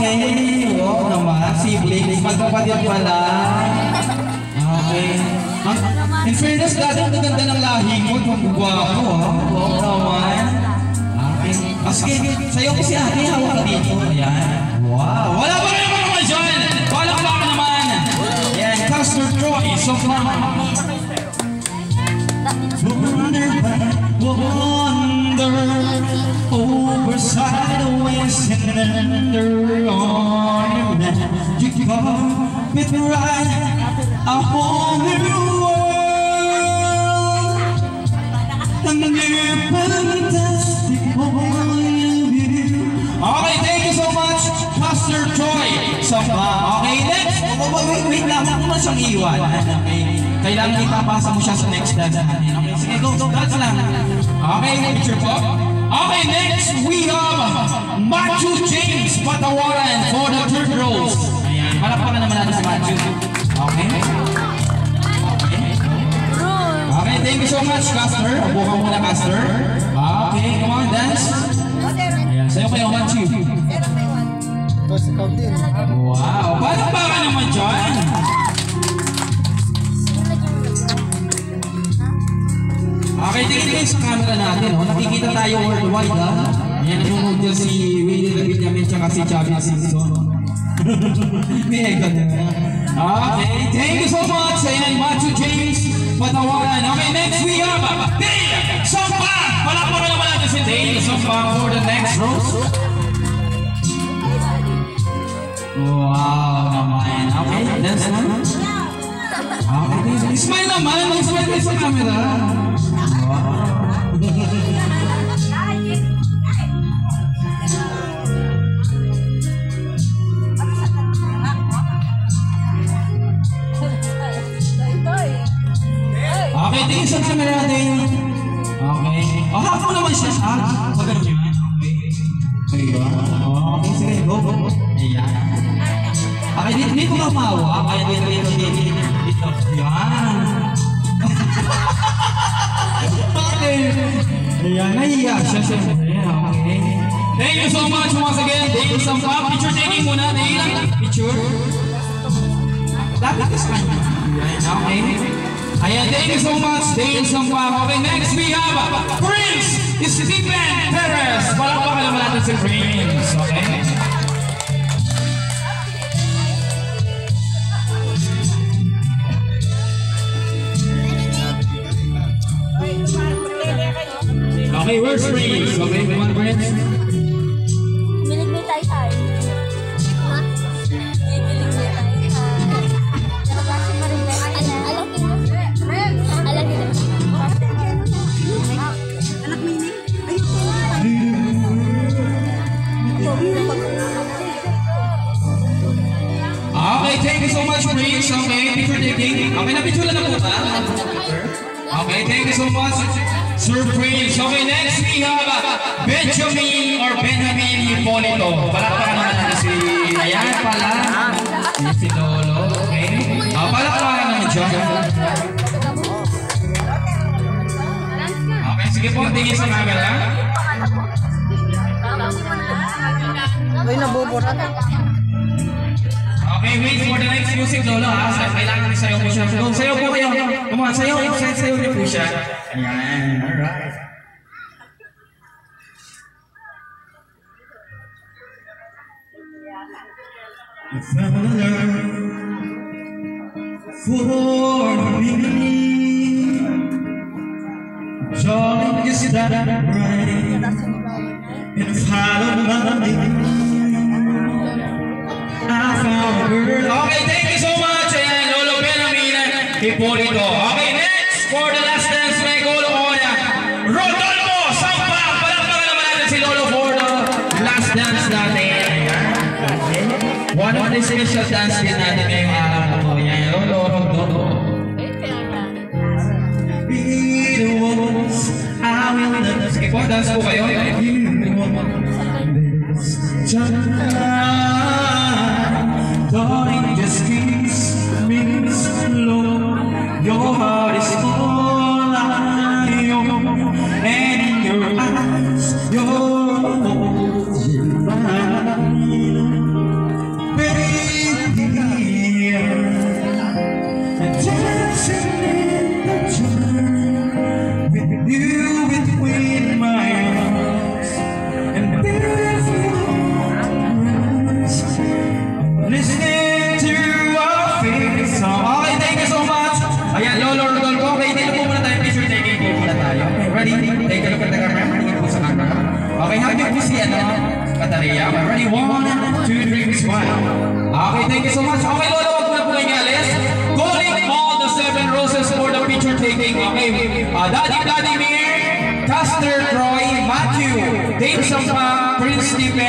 Okay, wow naman. Siblings, magkapatid pala. Okay. In fairness, dati ang ganda ng lahi mo. Gwapo, ha? Wow naman. Okay. Maski, sa'yo ko si ate, hawak ka dito. Ayan. Wow. Wala ba kayo mga naman dyan? Wala ka naman. Ayan, Custer Troy. So far. Wonder, over sideways and under on your magic carpet ride, a whole new world, a new fantastic point of view. Okay, thank you so much, Pastor Troy. So, okay, next. Wait lang, ako na siyang iwan. Okay. Kailangan ipapasa mo siya sa next dance natin. Okay, sige, go, dance lang. Okay, picture po. Okay, next we have Matthew James Patawaran for the third rose. Ayan, palakpakan naman natin si Matthew. Okay. Okay, thank you so much, Caster. Buka muna, Caster. Okay, come on, dance. Ayan, sa'yo kayo, Matthew. Wow, palakpakan naman dyan. Okay, tingin sa camera natin, oh. Nakikita tayo worldwide, ha? Ayan, nanonood dyan si Willie David Yamin tsaka si Chavi Simpson. Mega na. Okay, thank you so much. Ayan, Matthew James Patawaran. Okay, next we have Dale Sampa. Palakpakan naman natin si Dale Sampa for the next rose. Wow naman. Okay, dance naman. Okay, smile naman. Mag-smile kayo sa camera. Okay, tingin sa camera natin. Okay. O, hapon naman siya. Magano yun. Okay. Okay, sige. Go. Ayan. Okay, dito ka mawa. Kaya dito. Yan. Ayan, nahiya siya. Okay. Thank you so much once again. Dale Sampa. Picture taking muna. Dale. Picture. Dapat is fine. Okay. Ayan, thank you so much. Dale Sampa. Okay, next we have Prince Stephen Perez. Palakpakan naman natin si Prince. Okay. Okay, where's Prince? Okay, come on, Prince. Milig-milig tayo. Okay, thank you so much, Prince. Okay, picture taking. Okay, na-picture na po ba? Okay, thank you so much, Sir Prince. Okay, next we have Benjamin Hipolito. Palakpakan naman natin si... Ayan pala. Si Lolo. Okay. Palakpakan naman siya. Okay, sige po. Tingin sa camera. Ay, nabuburat. Okay, wait for the next music, Lolo, ha? Kailangan sayo po siya. Sayo po kayo. Come on, sayo niyo po siya. Ayan, alright. If I'm alone for me, joy is that bright and follow my lead. I found a girl. Okay, thank you so much. Ayan, Lolo Benjamin Hipolito. Okay, next for the last dance, may Lolo Oya. Rodolfo Sampa. Palakpakan naman natin si Lolo for the last dance natin. Okay. One of the special dance din natin ngayong araw na po. Ayan, Lolo Rodolfo. Be the ones I will love. Sige po, dance po kayo. Darling, just kiss me slow. Your heart is all I own, and in your eyes, you're divine. Take a look at the camera. Tingin po sa camera. Okay, happy po si Kataria. Ready? 1, 2, 3, smile. Okay, thank you so much. Okay, Lola, wag na po kayo alis. Calling all the 7 roses for the picture taking. Okay, Daddy Vladimir, Castor Troy, Matthew, Dave Sampa, Prince Stephen.